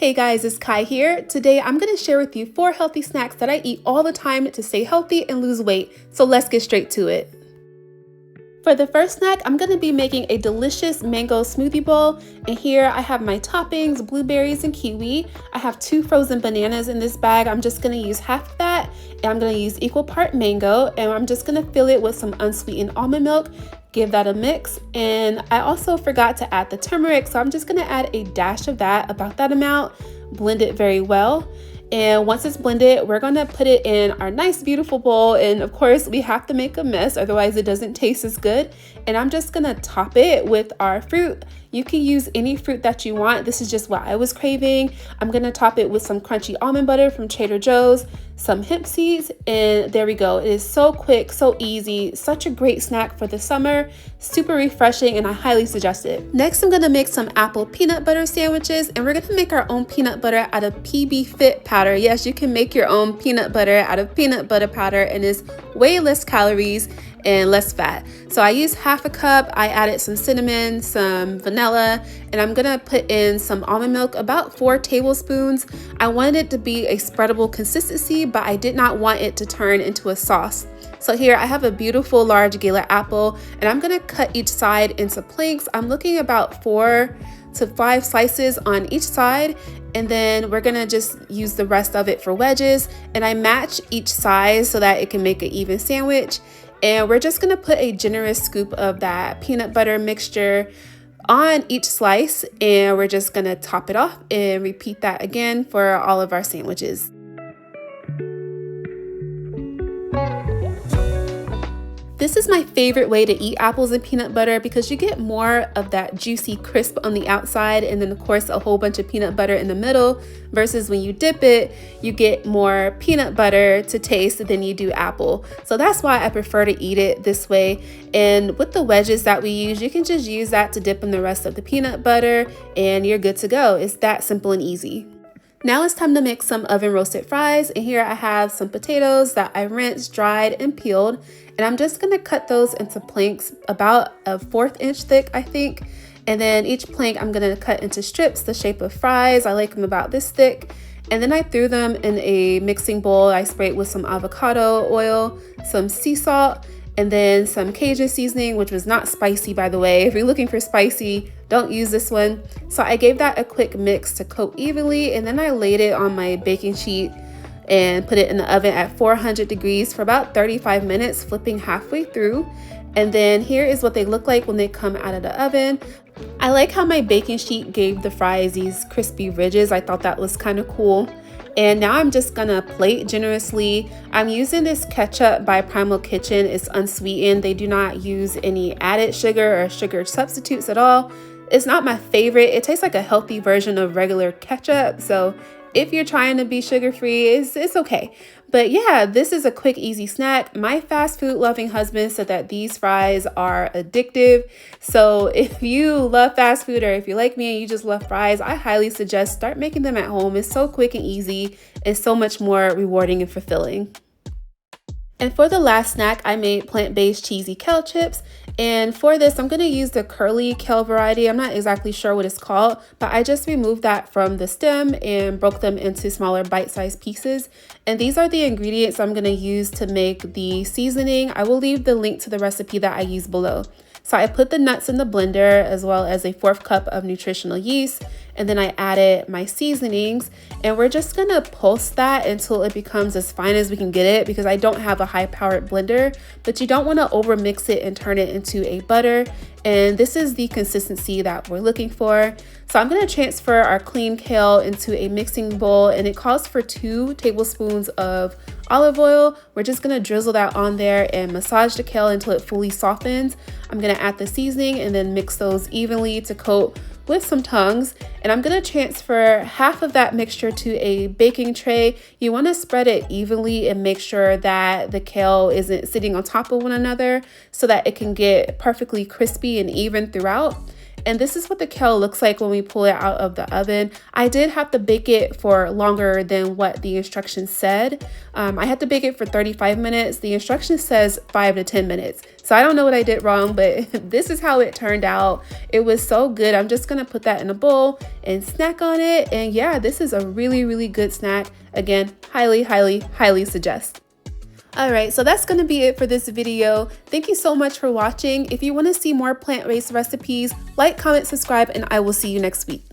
Hey guys, it's Kai here. Today I'm going to share with you 4 healthy snacks that I eat all the time to stay healthy and lose weight. So let's get straight to it. For the first snack, I'm going to be making a delicious mango smoothie bowl. And here I have my toppings, blueberries and kiwi. I have 2 frozen bananas in this bag. I'm just going to use half of that. And I'm going to use equal part mango. And I'm just going to fill it with some unsweetened almond milk. Give that a mix. And I also forgot to add the turmeric. So I'm just going to add a dash of that, about that amount. Blend it very well. And once it's blended, we're gonna put it in our nice, beautiful bowl. And of course, we have to make a mess, otherwise it doesn't taste as good. And I'm just gonna top it with our fruit. You can use any fruit that you want. This is just what I was craving. I'm gonna top it with some crunchy almond butter from Trader Joe's, some hemp seeds, and there we go. It is so quick, so easy, such a great snack for the summer, super refreshing, and I highly suggest it. Next, I'm gonna make some apple peanut butter sandwiches, and we're gonna make our own peanut butter out of PB Fit powder. Yes, you can make your own peanut butter out of peanut butter powder, and it's way less calories and less fat. So I used half a cup. I added some cinnamon, some vanilla, and I'm gonna put in some almond milk, about 4 tablespoons. I wanted it to be a spreadable consistency, but I did not want it to turn into a sauce. So here I have a beautiful large Gala apple, and I'm gonna cut each side into planks. I'm looking about 4 to 5 slices on each side, and then we're gonna just use the rest of it for wedges. And I match each size so that it can make an even sandwich. And we're just gonna put a generous scoop of that peanut butter mixture on each slice, and we're just gonna top it off and repeat that again for all of our sandwiches. This is my favorite way to eat apples and peanut butter because you get more of that juicy crisp on the outside, and then of course a whole bunch of peanut butter in the middle, versus when you dip it, you get more peanut butter to taste than you do apple. So that's why I prefer to eat it this way. And with the wedges that we use, you can just use that to dip in the rest of the peanut butter and you're good to go. It's that simple and easy. Now it's time to make some oven roasted fries, and here I have some potatoes that I rinsed, dried, and peeled, and I'm just gonna cut those into planks about a 1/4 inch thick, I think. And then each plank I'm gonna cut into strips the shape of fries. I like them about this thick. And then I threw them in a mixing bowl. I sprayed with some avocado oil, some sea salt, and then some Cajun seasoning, which was not spicy, by the way. If you're looking for spicy, don't use this one. So I gave that a quick mix to coat evenly, and then I laid it on my baking sheet and put it in the oven at 400 degrees for about 35 minutes, flipping halfway through. And then here is what they look like when they come out of the oven. I like how my baking sheet gave the fries these crispy ridges. I thought that was kind of cool. And now I'm just gonna plate generously. I'm using this ketchup by Primal Kitchen. It's unsweetened. They do not use any added sugar or sugar substitutes at all. It's not my favorite. It tastes like a healthy version of regular ketchup. So if you're trying to be sugar-free, it's okay. But yeah, this is a quick, easy snack. My fast food loving husband said that these fries are addictive. So if you love fast food, or if you're like me and you just love fries, I highly suggest start making them at home. It's so quick and easy and so much more rewarding and fulfilling. And for the last snack, I made plant-based cheesy kale chips. And for this, I'm gonna use the curly kale variety. I'm not exactly sure what it's called, but I just removed that from the stem and broke them into smaller bite-sized pieces. And these are the ingredients I'm gonna use to make the seasoning. I will leave the link to the recipe that I use below. So I put the nuts in the blender, as well as a 1/4 cup of nutritional yeast, and then I added my seasonings, and we're just gonna pulse that until it becomes as fine as we can get it, because I don't have a high-powered blender, but you don't want to over mix it and turn it into a butter. And this is the consistency that we're looking for. So I'm going to transfer our clean kale into a mixing bowl, and it calls for 2 tablespoons of olive oil. We're just going to drizzle that on there and massage the kale until it fully softens. I'm going to add the seasoning and then mix those evenly to coat with some tongs. And I'm going to transfer half of that mixture to a baking tray. You want to spread it evenly and make sure that the kale isn't sitting on top of one another so that it can get perfectly crispy and even throughout. And this is what the kale looks like when we pull it out of the oven. I did have to bake it for longer than what the instructions said. I had to bake it for 35 minutes. The instruction says 5 to 10 minutes. So I don't know what I did wrong, but this is how it turned out. It was so good. I'm just gonna put that in a bowl and snack on it. And yeah, this is a really, really good snack. Again, highly, highly, highly suggest. Alright, so that's going to be it for this video. Thank you so much for watching. If you want to see more plant-based recipes, like, comment, subscribe, and I will see you next week.